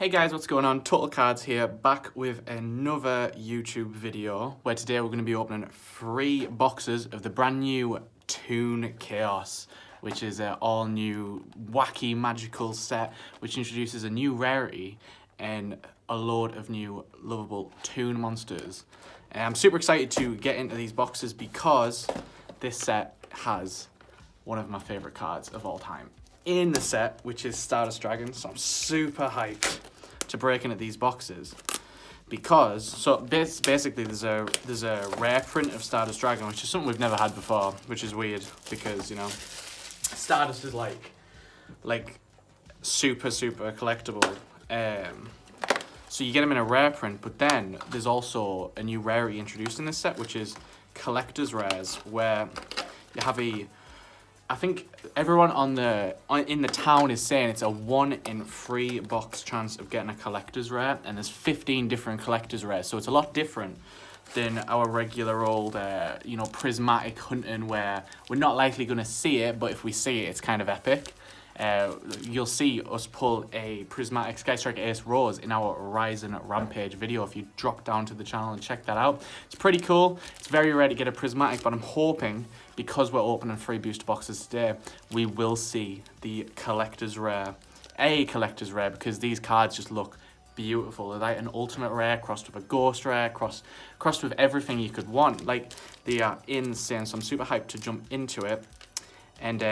Hey guys, what's going on? Total Cards here, back with another YouTube video where today we're going to be opening 3 boxes of the brand new Toon Chaos, which is an all new wacky magical set which introduces a new rarity and a load of new lovable Toon monsters. I'm super excited to get into these boxes because this set has one of my favourite cards of all time in the set, which is Stardust Dragon. So I'm super hyped to break into these boxes because basically there's a rare print of Stardust Dragon, which is something we've never had before, which is weird because, you know, Stardust is like super collectible. So you get them in a rare print, but then there's also a new rarity introduced in this set, which is collector's rares, where you have I think everyone in the town is saying it's a 1 in 3 box chance of getting a collector's rare, and there's 15 different collector's rares, so it's a lot different than our regular old, prismatic hunting, where we're not likely going to see it, but if we see it, it's kind of epic. You'll see us pull a prismatic Sky Striker Ace Rose in our Horizon Rampage video if you drop down to the channel and check that out. It's pretty cool. It's very rare to get a prismatic, but I'm hoping, because we're opening 3 booster boxes today, we will see the collector's rare. Because these cards just look beautiful. They're like an ultimate rare crossed with a ghost rare, crossed with everything you could want. Like, they are insane, so I'm super hyped to jump into it. And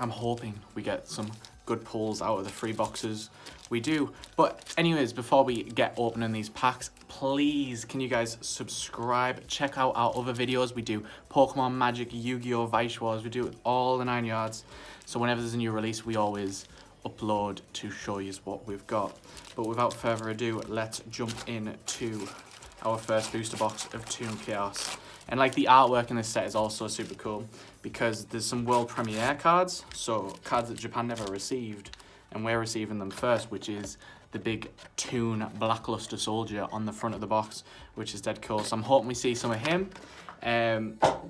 I'm hoping we get some good pulls out of the 3 boxes we do. But anyways, before we get opening these packs, please, can you guys subscribe? Check out our other videos. We do Pokemon, Magic, Yu-Gi-Oh, Vice Wars. We do it all the 9 yards. So whenever there's a new release, we always upload to show you what we've got. But without further ado, let's jump into our first booster box of Toon Chaos. And like, the artwork in this set is also super cool because there's some world premiere cards, so cards that Japan never received, and we're receiving them first, which is the big Toon Blackluster Soldier on the front of the box, which is dead cool. So I'm hoping we see some of him.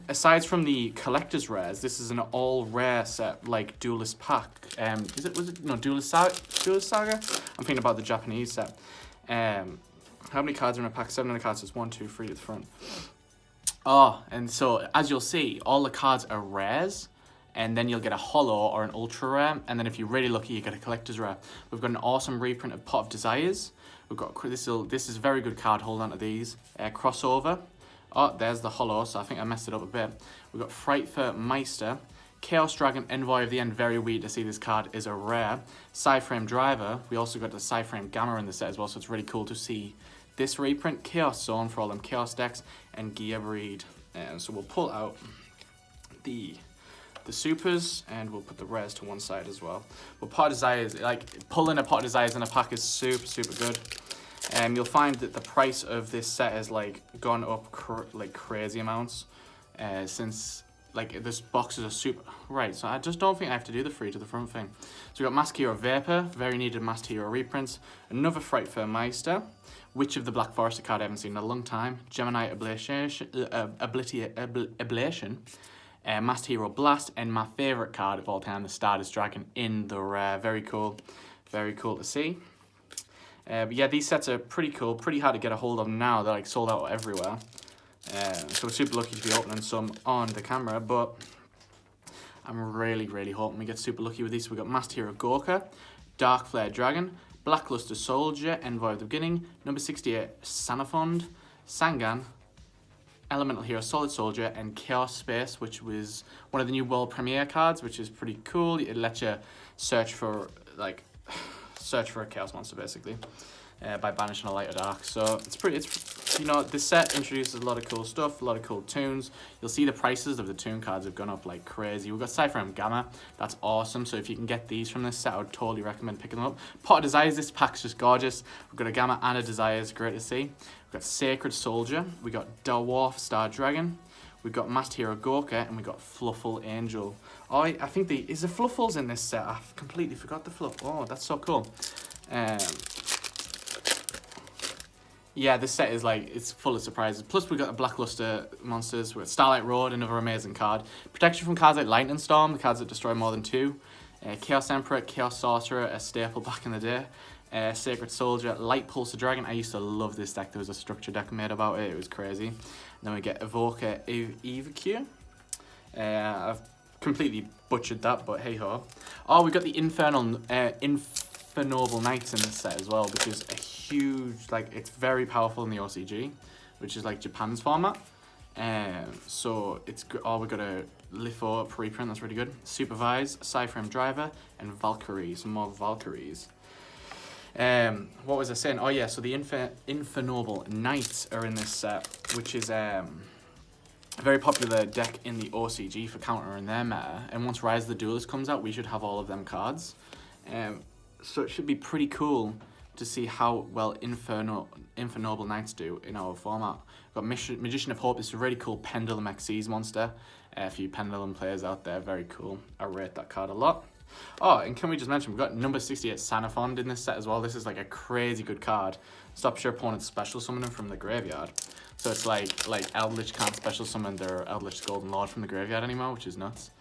Aside from the collector's rares, this is an all rare set, like Duelist Pack. Duelist Saga? I'm thinking about the Japanese set. How many cards are in a pack? 7 in a card, so it's 1, 2, 3 at the front. Oh, and so as you'll see, all the cards are rares, and then you'll get a holo or an ultra rare, and then if you're really lucky, you get a collector's rare. We've got an awesome reprint of Pot of Desires. We've got this is a very good card. Hold on to these. Crossover. Oh, there's the holo, so I think I messed it up a bit. We've got Frightfur Meister. Chaos Dragon Envoy of the End. Very weird to see this card is a rare. Psyframe Driver. We also got the Psyframe Gamma in the set as well, so it's really cool to see this reprint. Chaos Zone for all them Chaos decks, and Gear Breed. And so we'll pull out the supers, and we'll put the rares to one side as well. But Pot of Desires, like, pulling a Pot of Desires in a pack is super good. You'll find that the price of this set has like gone up crazy amounts since, like, this boxes are super right. So I just don't think I have to do the free to the front thing. So we got Masked Hero Vapor, very needed Masked Hero reprints. Another Frightfur Meister, Witch of the Black Forest, a card I haven't seen in a long time. Gemini Ablation, Masked Hero Blast, and my favorite card of all time, the Stardust Dragon in the rare. Very cool to see. But yeah, these sets are pretty cool, pretty hard to get a hold of now. They're like sold out everywhere. So we're super lucky to be opening some on the camera, but I'm really hoping we get super lucky with these. So we've got Masked Hero Gorka, Dark Flare Dragon, Blackluster Soldier, Envoy of the Beginning, number 68 Sanafond, Sangan, Elemental Hero Solid Soldier, and Chaos Space, which was one of the new world premiere cards, which is pretty cool. It lets you search for a chaos monster basically by banishing a light or dark. So this set introduces a lot of cool stuff, a lot of cool tunes. You'll see the prices of the tune cards have gone up like crazy. We've got Psyframe Gamma, that's awesome. So if you can get these from this set, I would totally recommend picking them up. Pot of Desires, this pack's just gorgeous. We've got a Gamma and a Desires, great to see. We've got Sacred Soldier, we got Dwarf Star Dragon, we've got Masked Hero Gorka, and we got Fluffle Angel. Oh, I think is the Fluffles in this set? I've completely forgot the Fluff. Oh, that's so cool. Yeah, this set is like, it's full of surprises. Plus, we got the Blackluster monsters with Starlight Road, another amazing card. Protection from cards like Lightning Storm, the cards that destroy more than 2. Chaos Emperor, Chaos Sorcerer, a staple back in the day. Sacred Soldier, Light Pulsar Dragon. I used to love this deck. There was a structure deck made about it. It was crazy. And then we get Evoker Yugioh. I've completely butchered that, but hey ho. Oh, we got the Infernal Infernoble Knights in this set as well, which is a huge, like, it's very powerful in the OCG, which is like Japan's format. So it's we got a Litho preprint, that's really good. Supervise, Cyframe Driver, and Valkyrie, some more Valkyries. What was I saying? Oh yeah, so the Infernoble Knights are in this set, which is a very popular deck in the OCG for countering their meta. And once Rise of the Duelist comes out, we should have all of them cards. So it should be pretty cool to see how well Infernoble Knights do in our format. We've got Magician of Hope. This is a really cool Pendulum Xyz monster. For you Pendulum players out there, very cool. I rate that card a lot. Oh, and can we just mention, we've got number 68 Sanafond in this set as well. This is like a crazy good card. Stops your opponent's special summoning from the graveyard. So it's like Eldritch can't special summon their Eldritch Golden Lord from the graveyard anymore, which is nuts.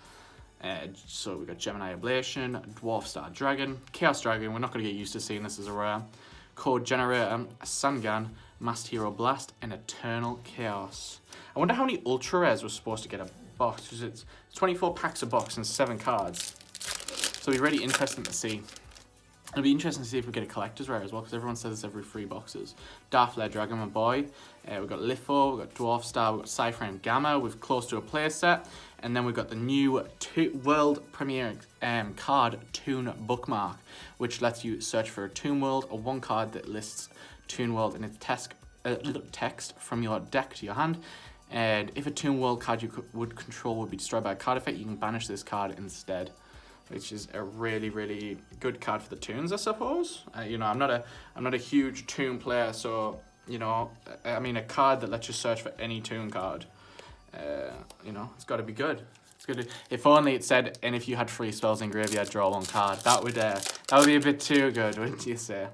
So we got Gemini Ablation, Dwarf Star Dragon, Chaos Dragon. We're not going to get used to seeing this as a rare. Code Generator, Sangan, Masked Hero Blast, and Eternal Chaos. I wonder how many Ultra Rares we're supposed to get a box, because it's 24 packs a box and 7 cards. So it'll be really interesting to see. It'll be interesting to see if we get a collector's rare as well, because everyone says it's every 3 boxes. Darflare Dragon, my boy. We've got Litho, we've got Dwarf Star, we've got Cyframe Gamma, we've close to a play set. And then we've got the new world premiere card, Toon Bookmark, which lets you search for a Toon World or one card that lists Toon World in its text from your deck to your hand. And if a Toon World card you would control would be destroyed by a card effect, you can banish this card instead, which is a really, really good card for the Toons, I suppose. You know, I'm not a huge Toon player, so, you know, I mean, a card that lets you search for any Toon card, you know, it's got to be good. It's good. If only it said, and if you had 3 spells in graveyard, draw 1 card. That would be a bit too good, wouldn't you say?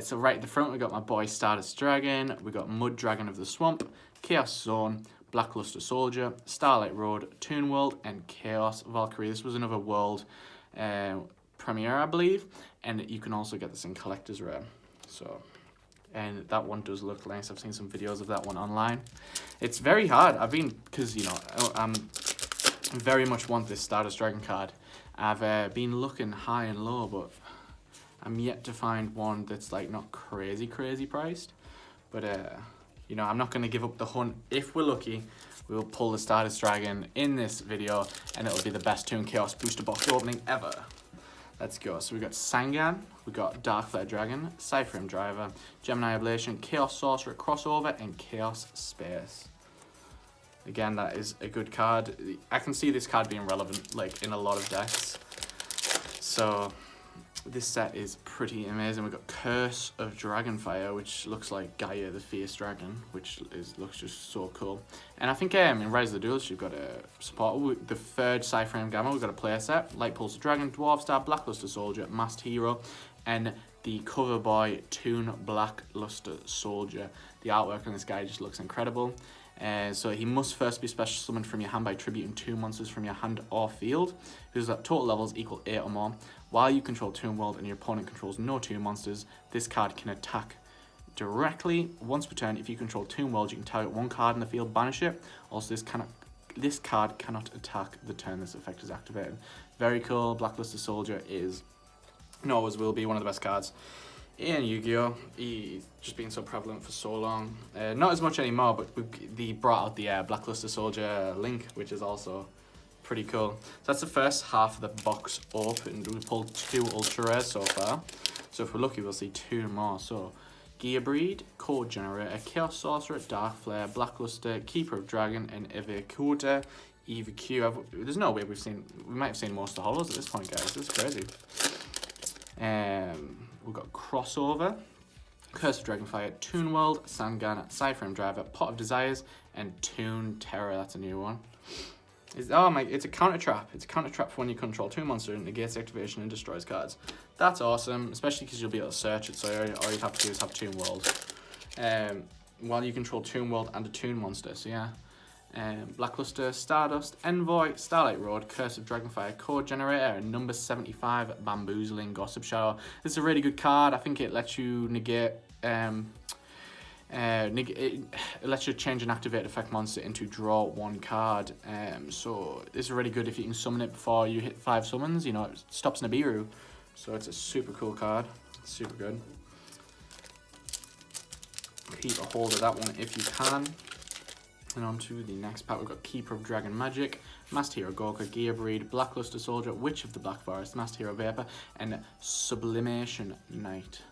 So right at the front, we got my boy Stardust Dragon. We got Mud Dragon of the Swamp, Chaos Zone, Blackluster Soldier, Starlight Road, Toon World, and Chaos Valkyrie. This was another world premiere, I believe, and you can also get this in collector's rare. So, and that one does look nice. I've seen some videos of that one online. It's very hard. Because you know, I'm very much want this Stardust Dragon card. I've been looking high and low, but I'm yet to find one that's like not crazy priced. But you know, I'm not going to give up the hunt. If we're lucky, we will pull the Stardust Dragon in this video, and it'll be the best Toon Chaos booster box opening ever. Let's go. So we got Sangan, we got Darkflare Dragon, Cyframe Driver, Gemini Ablation, Chaos Sorcerer Crossover, and Chaos Space. Again, that is a good card. I can see this card being relevant like in a lot of decks. So this set is pretty amazing. We've got Curse of Dragonfire, which looks like Gaia the Fierce Dragon, which looks just so cool. And I think in Rise of the Duelist, you've got a support. The third Cyframe Gamma, we've got a player set. Light Pulsar Dragon, Dwarf Star, Blackluster Soldier, Masked Hero, and the cover boy Toon Blackluster Soldier. The artwork on this guy just looks incredible. So he must first be special summoned from your hand by tributing 2 monsters from your hand or field, whose total levels equal 8 or more. While you control Toon World and your opponent controls no Toon monsters, this card can attack directly once per turn. If you control Toon World, you can target 1 card in the field, banish it. Also, this card cannot attack the turn this effect is activated. Very cool. Blackluster Soldier is, and always will be, one of the best cards in Yu-Gi-Oh! He's just been so prevalent for so long. Not as much anymore, but they brought out the Blackluster Soldier Link, which is also pretty cool. So that's the first half of the box opened. We pulled 2 Ultra Rares so far. So if we're lucky, we'll see 2 more. So Gear Breed, Code Generator, Chaos Sorcerer, Darkflare, Blackluster, Keeper of Dragon, and Evoker Yugioh. There's no way we might have seen most of the holos at this point, guys. This is crazy. We've got Crossover, Curse of Dragonfire, Toon World, Sangan, Cyframe Driver, Pot of Desires, and Toon Terror. That's a new one. It's a counter trap. It's a counter trap for when you control Toon monster and negates activation and destroys cards. That's awesome, especially because you'll be able to search it. So all you have to do is have Toon World, while you control Toon World and a Toon monster. So yeah, Blackluster, Stardust, Envoy, Starlight Road, Curse of Dragonfire, Code Generator, and number 75, Bamboozling Gossip Shower. This is a really good card. I think it lets you negate, it lets you change an activate effect monster into draw one card. So this is really good if you can summon it before you hit 5 summons. You know, it stops Nibiru. So it's a super cool card. Super good. Keep a hold of that one if you can. And on to the next pack, we've got Keeper of Dragon Magic, Master Hero Gorka, Gearbreed, Blackluster Soldier, Witch of the Black Forest, Master Hero Vapor, and Sublimation Knight.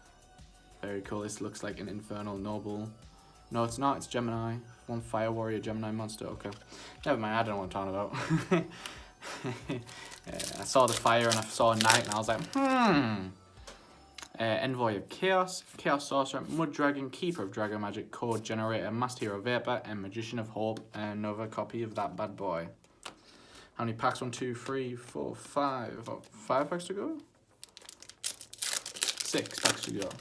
Very cool. This looks like an Infernal Noble. No, it's not. It's Gemini. One Fire Warrior Gemini monster. Okay. Never mind. I don't know what I'm talking about. I saw the fire and I saw a knight and I was like, Envoy of Chaos, Chaos Sorcerer, Mud Dragon, Keeper of Dragon Magic, Code Generator, Master Hero Vapor, and Magician of Hope, and another copy of that bad boy. How many packs? 1, 2, 3, 4, 5. About 5 packs to go? 6 packs to go. Let's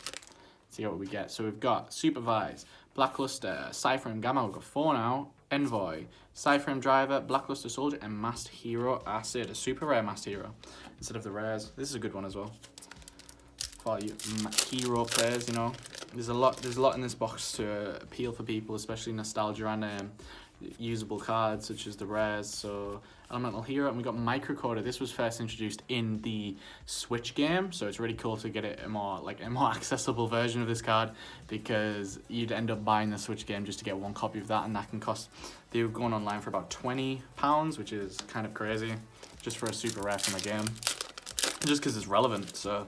see what we get. So we've got Supervise, Blackluster, Cypherem Gamma, we've got 4 now, Envoy, Cypherem Driver, Blackluster Soldier, and Master Hero Acid, a super rare Master Hero, instead of the rares. This is a good one as well. For all you hero players, you know, there's a lot in this box to appeal for people, especially nostalgia and usable cards such as the rares. So Elemental Hero, and we got Microcoder. This was first introduced in the Switch game, so it's really cool to get it a more accessible version of this card, because you'd end up buying the Switch game just to get 1 copy of that, and that can cost, they were going online for about £20, which is kind of crazy just for a super rare from a game, just because it's relevant. So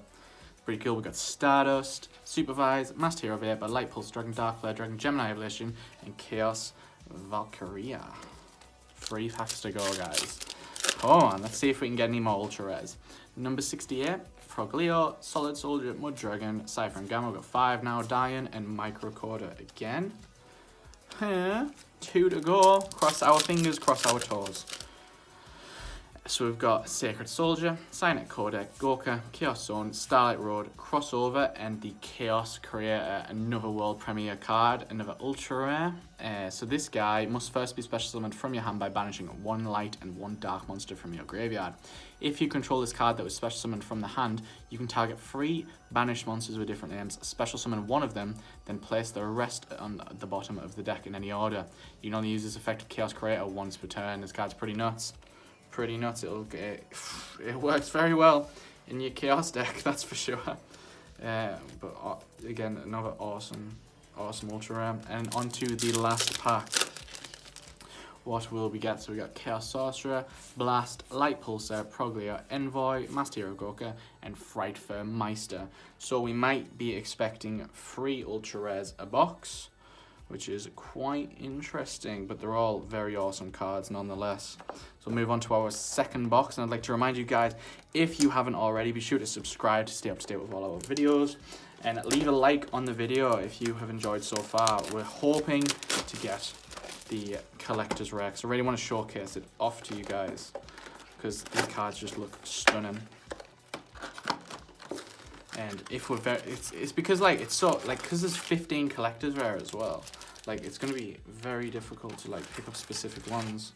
pretty cool. We got Stardust, Supervise, Master Hero Vapor, Light Pulse, Dragon Dark Flare, Dragon Gemini Evolution, and Chaos Valkyria. 3 packs to go, guys. Come on, let's see if we can get any more ultra rares. Number 68, Proglio, Solid Soldier, Mud Dragon, Cypher and Gamma. We've got 5 now, Dian, and Microcoder again. 2 to go. Cross our fingers, cross our toes. So we've got Sacred Soldier, Cynet Codec, Gorka, Chaos Zone, Starlight Road, Crossover, and the Chaos Creator, another world premiere card, another ultra rare. So this guy must first be special summoned from your hand by banishing 1 light and 1 dark monster from your graveyard. If you control this card that was special summoned from the hand, you can target 3 banished monsters with different names, special summon 1 of them, then place the rest on the bottom of the deck in any order. You can only use this effect of Chaos Creator once per turn. This card's pretty nuts. It works very well in your Chaos deck, that's for sure. But again, another awesome ultra rare. And on to the last pack. What will we get? So we got Chaos Sorcerer, Blast, Light Pulsar, Proglio, Envoy, Master Hero Gorka, and Frightfur Meister. So we might be expecting 3 ultra rares a box, which is quite interesting, but they're all very awesome cards nonetheless. So we'll move on to our second box, and I'd like to remind you guys, if you haven't already, be sure to subscribe to stay up to date with all our videos, and leave a like on the video if you have enjoyed so far. We're hoping to get the Collector's Rare, so I really want to showcase it off to you guys, because these cards just look stunning. And if we're it's because it's so because there's 15 Collector's Rare as well. It's gonna be very difficult to pick up specific ones.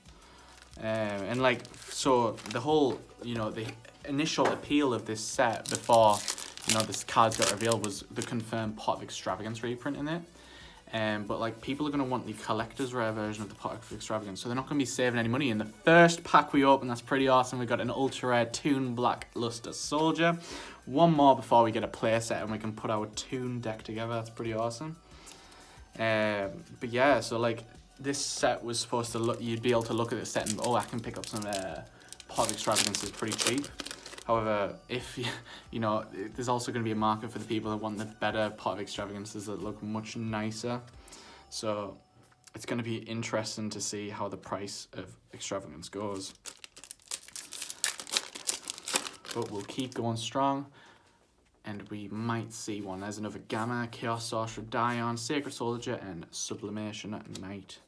And so the whole the initial appeal of this set before this cards got revealed was the confirmed Pot of Extravagance reprint in it. But people are going to want the Collector's Rare version of the Pot of Extravagance, so they're not going to be saving any money. In the first pack we open, that's pretty awesome. We got an ultra rare Toon Blackluster Soldier. 1 more before we get a playset and we can put our Toon deck together. That's pretty awesome. But yeah, so this set was supposed to look, you'd be able to look at this set and I can pick up some Pot of Extravagance is pretty cheap. However, if there's also going to be a market for the people that want the better Pot of Extravagances that look much nicer. So it's going to be interesting to see how the price of Extravagance goes. But we'll keep going strong, and we might see one. There's another Gamma, Chaos Sorcerer, Dion, Sacred Soldier, and Sublimation Knight.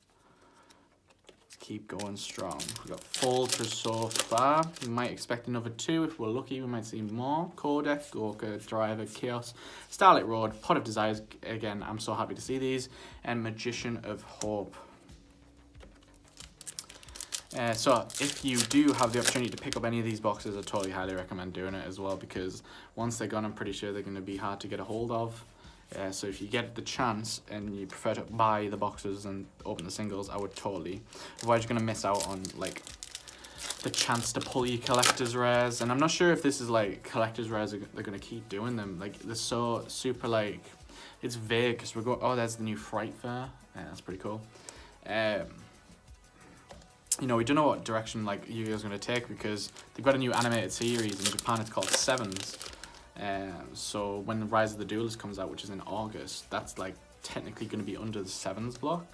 Keep going strong. We've got 4 ultras so far. We might expect another 2 if we're lucky. We might see more. Codec, Gorka, Driver, Chaos, Starlight Road, Pot of Desires. Again, I'm so happy to see these. And Magician of Hope. So if you do have the opportunity to pick up any of these boxes, I totally highly recommend doing it as well, because once they're gone, I'm pretty sure they're going to be hard to get a hold of. So if you get the chance and you prefer to buy the boxes and open the singles, I would totally. Otherwise, you're going to miss out on like the chance to pull your collector's rares. And I'm not sure if this is like collector's rares, they're going to keep doing them. Like they're so super like, it's vague because we're going, oh, there's the new Fright Fair. Yeah, that's pretty cool. You know, we don't know what direction like Yu-Gi-Oh's going to take, because they've got a new animated series in Japan. It's called Sevens. So when Rise of the Duelist comes out, which is in August, that's like technically going to be under the Sevens block.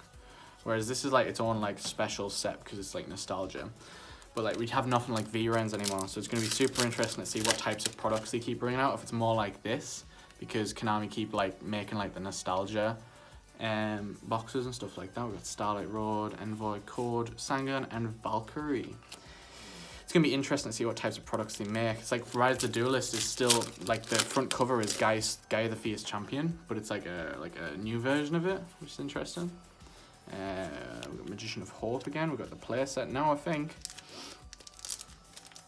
Whereas this is like its own like special set because it's like nostalgia. But like we have nothing like V-Rens anymore, so it's going to be super interesting to see what types of products they keep bringing out. If it's more like this, because Konami keep like making like the nostalgia boxes and stuff like that. We've got Starlight Road, Envoy, Code, Sangan, and Valkyrie. It's going to be interesting to see what types of products they make. It's like Rise of the Duelist is still, like the front cover is Guy the Fierce Champion, but it's like a new version of it, which is interesting. We've got Magician of Hope again. We've got the playset now, I think.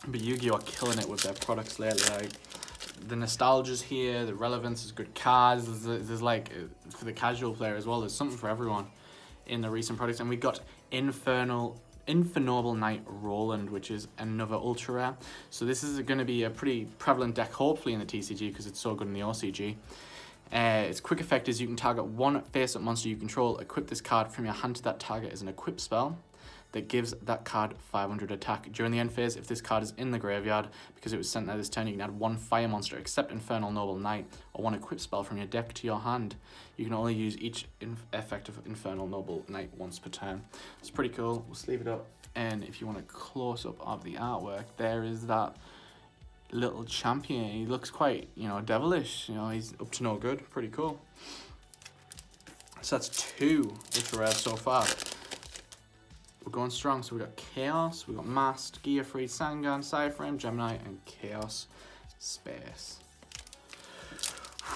But Yu-Gi-Oh! Are killing it with their products lately. Like, the nostalgia's here, the relevance is good cards. There's like, for the casual player as well, there's something for everyone in the recent products. And we got Infernal Knight Roland, which is another ultra rare. So this is going to be a pretty prevalent deck, hopefully, in the TCG, because it's so good in the OCG. Its quick effect is you can target one face-up monster you control, equip this card from your hand to that target as an equip spell that gives that card 500 attack. During the end phase, if this card is in the graveyard, because it was sent there this turn, you can add one fire monster except Infernal Noble Knight, or one equip spell from your deck to your hand. You can only use each effect of Infernal Noble Knight once per turn. It's pretty cool. We'll sleeve it up, and if you want a close-up of the artwork, there is that little champion. He looks quite, you know, devilish. You know, he's up to no good. Pretty cool. So that's 2 ultra rares so far. We're going strong. So we got Chaos, we got Masked, Gear Free, Sangan, Cyframe, Gemini, and Chaos Space.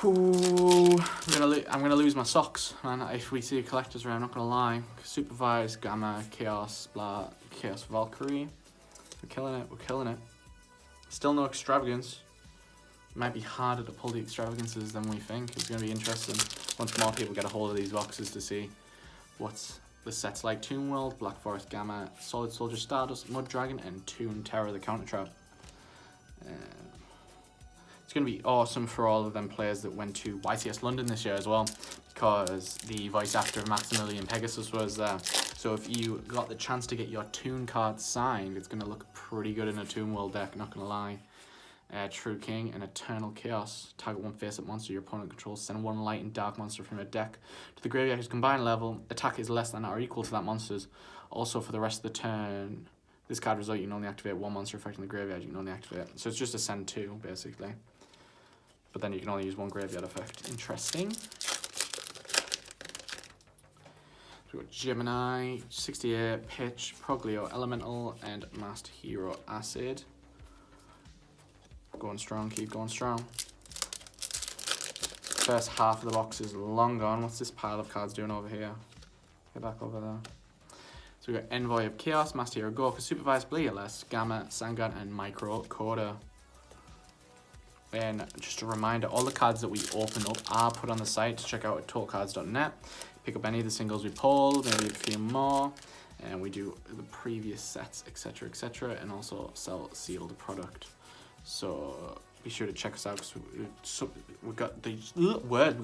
Ooh, I'm gonna lose my socks, man. If we see a collector's rare, I'm not gonna lie. Supervised, Gamma, Chaos, blah, Chaos Valkyrie. We're killing it. We're killing it. Still no extravagance. It might be harder to pull the extravagances than we think. It's going to be interesting once more people get a hold of these boxes to see what's the sets like. Toon World, Black Forest Gamma, Solid Soldier Stardust, Mud Dragon, and Toon Terror the Counter Trap. It's going to be awesome for all of them players that went to YCS London this year as well, because the voice actor of Maximilian Pegasus was there. So if you got the chance to get your Toon card signed, it's going to look pretty good in a Toon World deck, not going to lie. True King and Eternal Chaos. Target one face-up monster your opponent controls. Send one light and dark monster from your deck to the graveyard whose combined level attack is less than or equal to that monster's. Also for the rest of the turn, this card result, you can only activate one monster effect in the graveyard. You can only activate. So it's just a send 2, basically. But then you can only use one graveyard effect. Interesting. So we've got Gemini, 68, Pitch, Proglio Elemental, and Master Hero Acid. Going strong, keep going strong. First half of the box is long gone. What's this pile of cards doing over here? Get back over there. So we've got Envoy of Chaos, Master Hero Goku, Supervised BLS, Gamma, Sangan, and Micro Coda. And just a reminder, all the cards that we open up are put on the site. Check out at totalcards.net. Pick up any of the singles we pull, maybe a few more. And we do the previous sets, etc., etc., and also sell sealed product. So be sure to check us out, because we've got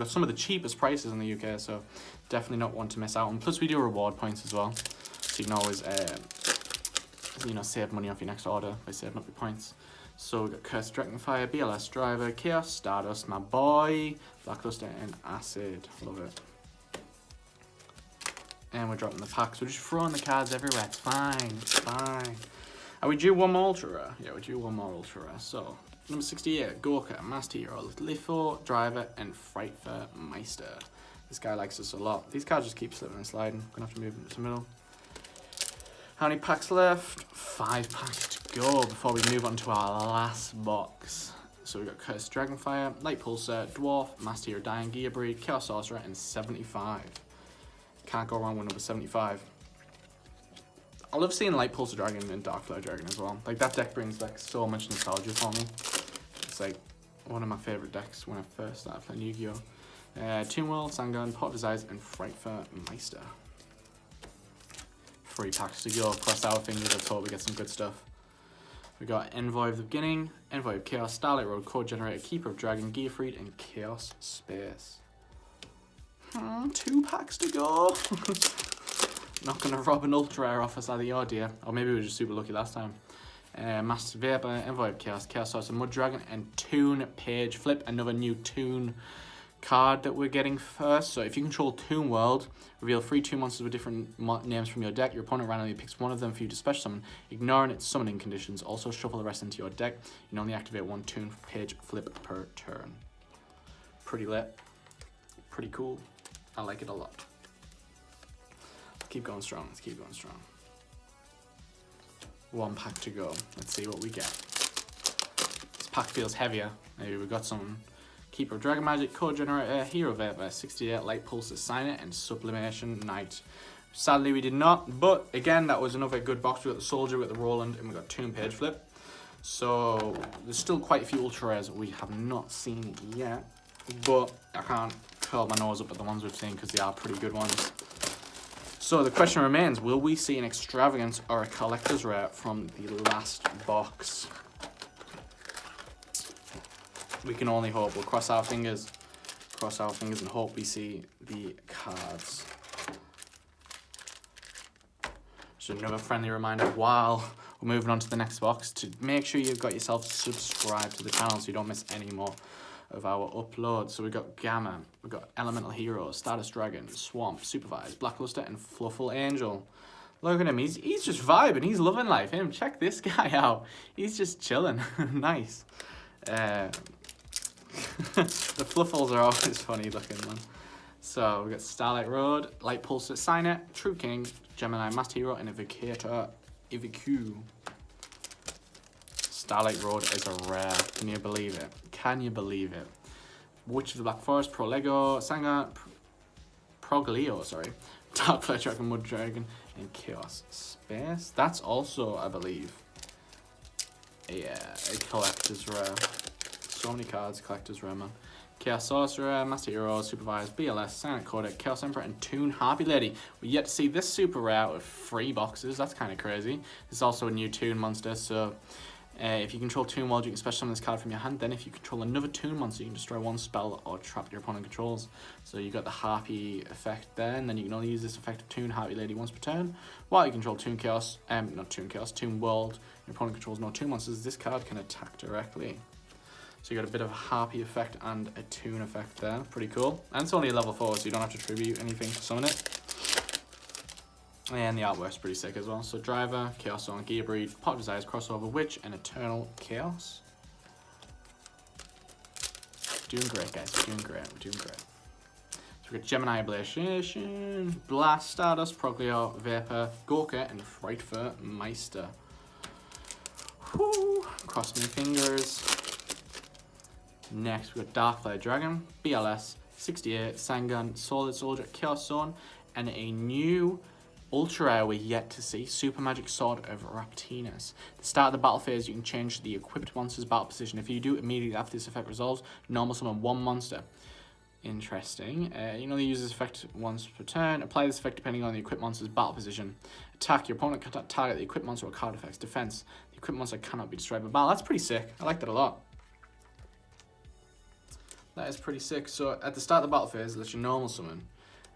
some of the cheapest prices in the UK, so definitely not one to miss out. And plus we do reward points as well, so you can always save money off your next order by saving up your points. So we've got Cursed Dragonfire, BLS Driver, Chaos, Stardust, my boy, Blackluster, and Acid. Love it. And we're dropping the packs. We're just throwing the cards everywhere. It's fine. It's fine. Are we due one more ultra rare? Yeah, we're due one more ultra rare. So, number 68, Gorka, Master Hero, Litho, Driver, and Frightfur Meister. This guy likes us a lot. These cards just keep slipping and sliding. I'm gonna have to move them to the middle. How many packs left? 5 packs to go before we move on to our last box. So we've got Cursed Dragonfire, Light Pulsar, Dwarf, Master Hero Dying Gear Breed, Chaos Sorcerer, and 75. Can't go wrong with number 75. I love seeing Light Pulsar Dragon and Dark Flare Dragon as well. Like, that deck brings like so much nostalgia for me. It's like one of my favorite decks when I first started playing Yu-Gi-Oh! Toon World, Sangan, Pot of Desires, and Frightfur Meister. 3 packs to go. Cross our fingers. Let's hope we get some good stuff. We got Envoy of the Beginning, Envoy of Chaos, Starlight Road, Code Generator, Keeper of Dragon, Gearfried, and Chaos Space. 2 packs to go. Not gonna rob an ultra rare off us either, oh dear. Or maybe we were just super lucky last time. Master Vapor, Envoy of Chaos, Chaos Source, and Mud Dragon, and Toon Page Flip. Another new Toon card that we're getting first. So if you control Toon World, reveal 3 Toon monsters with different names from your deck. Your opponent randomly picks one of them for you to special summon, ignoring its summoning conditions. Also shuffle the rest into your deck. You can only activate 1 Toon Page Flip per turn. Pretty lit. Pretty cool. I like it a lot. Let's keep going strong. Let's keep going strong. 1 pack to go. Let's see what we get. This pack feels heavier. Maybe we got some Keeper of Dragon Magic, Code Generator, Hero Vapor, 68, Light Pulsar, Sign It, and Sublimation Knight. Sadly, we did not, but again, that was another good box. We got the Soldier, we got the Roland, and we got Toon Page Flip. So there's still quite a few ultra rares we have not seen yet, but I can't curl my nose up at the ones we've seen because they are pretty good ones. So the question remains, will we see an extravagance or a collector's rare from the last box? We can only hope. We'll cross our fingers and hope we see the cards. So another friendly reminder while we're moving on to the next box to make sure you've got yourself subscribed to the channel so you don't miss any more of our uploads. So we've got Gamma, we've got Elemental Heroes, Stardust Dragon, Swamp, Supervise, Blackluster, and Fluffle Angel. Look at him, he's just vibing, he's loving life. Check this guy out. He's just chilling. Nice. The Fluffles are always funny looking, man. So we got Starlight Road, Light Pulsar, Sign It, True King, Gemini, Master Hero, and Evocator, Evocu. Starlight Road is a rare. Can you believe it? Can you believe it? Witch of the Black Forest, Pro Lego, Sanga, Proglio, sorry, Dark Flare Dragon, Mud Dragon, and Chaos Space. That's also, I believe, a collector's rare. So many cards, collector's rare, man. Chaos Sorcerer, Master Hero, Supervise, BLS, Silent Codec, Chaos Emperor, and Toon Harpy Lady. We yet to see this super rare with 3 boxes. That's kind of crazy. This is also a new Toon monster, so if you control Toon World, you can special summon this card from your hand. Then if you control another Toon monster, you can destroy 1 spell or trap your opponent controls. So you got the Harpy effect there, and then you can only use this effect of Toon Harpy Lady once per turn. While you control Toon Chaos, not Toon Chaos, Toon World, your opponent controls no Toon monsters, this card can attack directly. So you got a bit of a Harpy effect and a Toon effect there. Pretty cool. And it's only a level 4, so you don't have to tribute anything to summon it. And the artwork's pretty sick as well. So Driver, Chaos Zone, Gear Breed, Pot of Desires, Crossover, Witch, and Eternal Chaos. Doing great, guys. We're doing great. We're doing great. So we got Gemini Ablation, Blast, Stardust, Proglio, Vapor, Gorka, and Frightfur Meister. Whew. Cross my fingers. Next, we've got Dark Flare Dragon, BLS, 68, Sangan, Solid Soldier, Chaos Zone, and a new ultra rare we're yet to see, Super Magic Sword of Raptinus. At the start of the battle phase, you can change the equipped monster's battle position. If you do immediately after this effect resolves, normal summon 1 monster. Interesting. You can only use this effect once per turn. Apply this effect depending on the equipped monster's battle position. Attack. Your opponent can target the equipped monster or card effects. Defense. The equipped monster cannot be destroyed by battle. That's pretty sick. I like that a lot. That is pretty sick. So at the start of the battle phase, it lets you normal summon,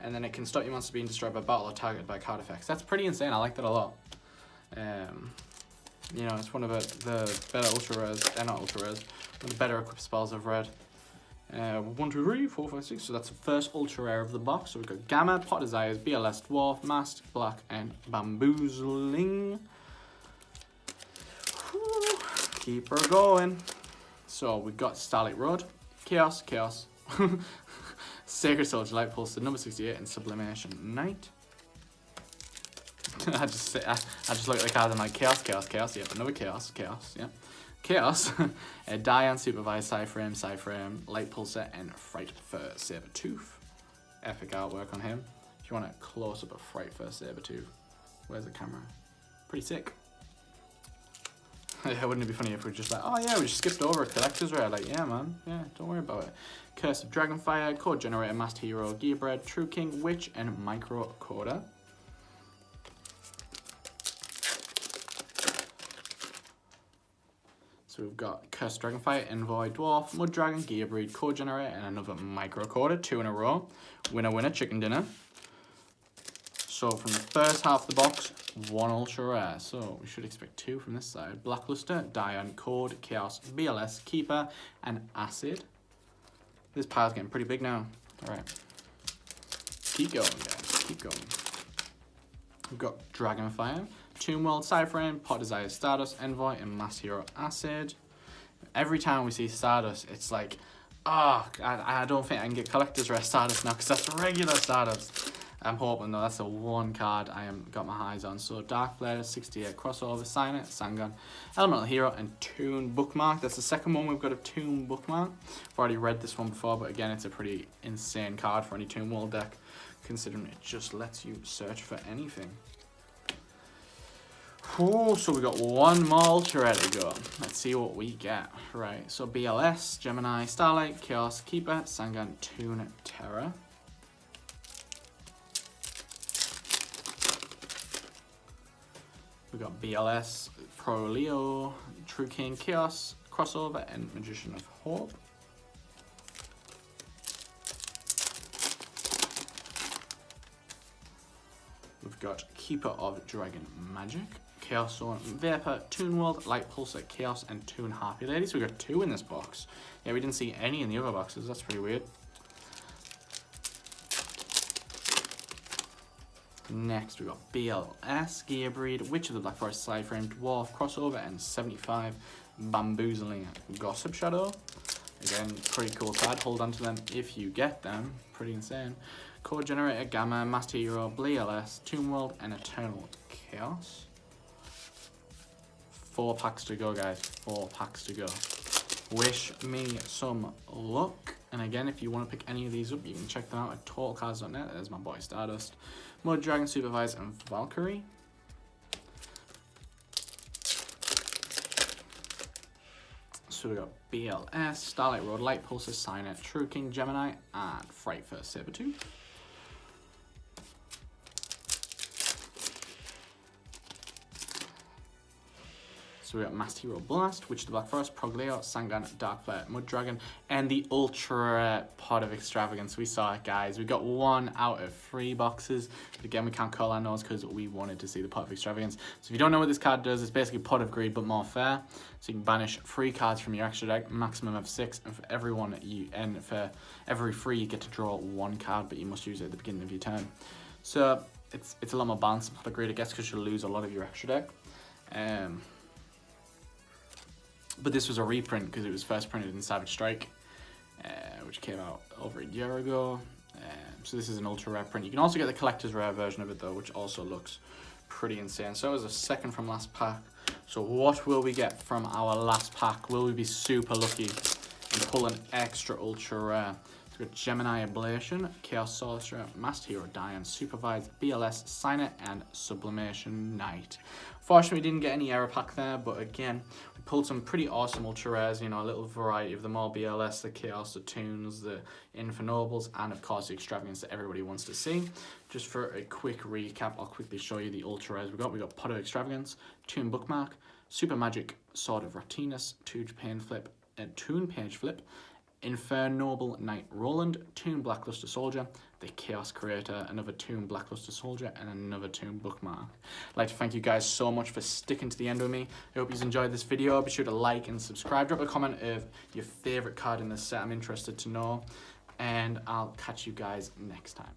and then it can stop your monster being destroyed by battle or targeted by card effects. That's pretty insane. I like that a lot. You know, it's one of the better ultra rares. Not ultra rares. One of the better equipped spells I've read. 1, 2, 3, 4, 5, 6. So that's the first ultra rare of the box. So we've got Gamma, Pot Desires, BLS, Dwarf, Masked, Black, and Bamboozling. Whew. Keep her going. So we've got Starlight Road, Chaos, Sacred Soldier, Light Pulsar, number 68, and Sublimation Knight. I just look at the cards and I'm like, Chaos, yep, another Chaos, yep. Chaos, Diane, Supervise, Psyframe, Light Pulsar, and Frightfur Sabertooth. Epic artwork on him. If you want a close-up of Frightfur Sabertooth, where's the camera? Pretty sick. Yeah, wouldn't it be funny if we were just like, oh yeah, we just skipped over a collector's rare. Like, yeah, man. Yeah, don't worry about it. Curse of Dragonfire, Code Generator, Master Hero, Gearbred, True King, Witch, and Micro Coda. So we've got Curse Dragonfire, Envoy, Dwarf, Mud Dragon, Gearbreed, Code Generator, and another Micro Coda. 2 in a row. Winner, winner, chicken dinner. So from the first half of the box, 1 ultra rare. So we should expect 2 from this side. Blackluster, Dion, Code, Chaos, BLS, Keeper, and Acid. This pile's getting pretty big now. Alright. Keep going, guys. Keep going. We've got Dragonfire, Toon World, Cypherend, Pot Desire, Stardust, Envoy, and Master Hero Acid. Every time we see Stardust, it's like, oh, I don't think I can get Collector's Rare Stardust now because that's regular Stardust. I'm hoping though, that's the one card I am got my eyes on. So Dark Flare, 68 crossover, Sign It, Sangan, Elemental Hero, and Toon bookmark. That's the second one we've got a Toon bookmark. I've already read this one before, but again, it's a pretty insane card for any Toon World deck, considering it just lets you search for anything. Oh, so we got 1 more ultra rare to go. Let's see what we get. Right, so BLS, Gemini, Starlight, Chaos, Keeper, Sangan, Toon, Terra. We got BLS, Pro Leo, True King, Chaos, Crossover, and Magician of Hope. We've got Keeper of Dragon Magic, Chaos Zone, Vapor, Toon World, Light Pulsar, Chaos, and Toon Harpy Lady. So we got 2 in this box. Yeah, we didn't see any in the other boxes. That's pretty weird. Next, we got BLS, Gearbreed, Witch of the Black Forest, Slide Frame, Dwarf, Crossover, and 75 Bamboozling Gossip Shadow. Again, pretty cool card. Hold on to them if you get them. Pretty insane. Code Generator, Gamma, Master Hero, BLS, Toon World, and Eternal Chaos. 4 packs to go, guys. 4 packs to go. Wish me some luck. And again, if you want to pick any of these up, you can check them out at totalcards.net. There's my boy Stardust, Mud Dragon, Supervise, and Valkyrie. So we got BLS, Starlight Road, Light Pulsar, Sign It, True King, Gemini, and Fright for Sabretooth. So we got Master Hero Blast, Witch of the Black Forest, Progleo, Sangan, Dark Flare, Mud Dragon, and the Ultra Pot of Extravagance. We saw it, guys. We got 1 out of 3 boxes. But again, we can't call our nose because we wanted to see the Pot of Extravagance. So if you don't know what this card does, it's basically Pot of Greed, but more fair. So you can banish 3 cards from your extra deck, maximum of 6, and for for every 3, you get to draw 1 card, but you must use it at the beginning of your turn. So it's a lot more balanced than Pot of Greed, I guess, because you'll lose a lot of your extra deck. But this was a reprint because it was first printed in Savage Strike, which came out over a year ago. So this is an ultra rare print. You can also get the collector's rare version of it though, which also looks pretty insane. So it was a second from last pack. So what will we get from our last pack? Will we be super lucky and pull an extra ultra rare? So we've got Gemini Ablation, Chaos Sorcerer, Master Hero Diane, Supervise, BLS, Sign It, and Sublimation Knight. Fortunately, we didn't get any error pack there, but again, we pulled some pretty awesome ultra rares, you know, a little variety of them all, BLS, the Chaos, the Toons, the Infernobles, and of course the Extravagance that everybody wants to see. Just for a quick recap, I'll quickly show you the ultra rares we got. We got Pot of Extravagance, Toon Bookmark, Super Magic, Sword of Rotinus, Toon Page Flip, Infernoble Knight Roland, Toon Blackluster Soldier, the Chaos Creator, another Toon Blackluster Soldier, and another Toon Bookmark. I'd like to thank you guys so much for sticking to the end with me. I hope you enjoyed this video. Be sure to like and subscribe. Drop a comment of your favorite card in this set. I'm interested to know. And I'll catch you guys next time.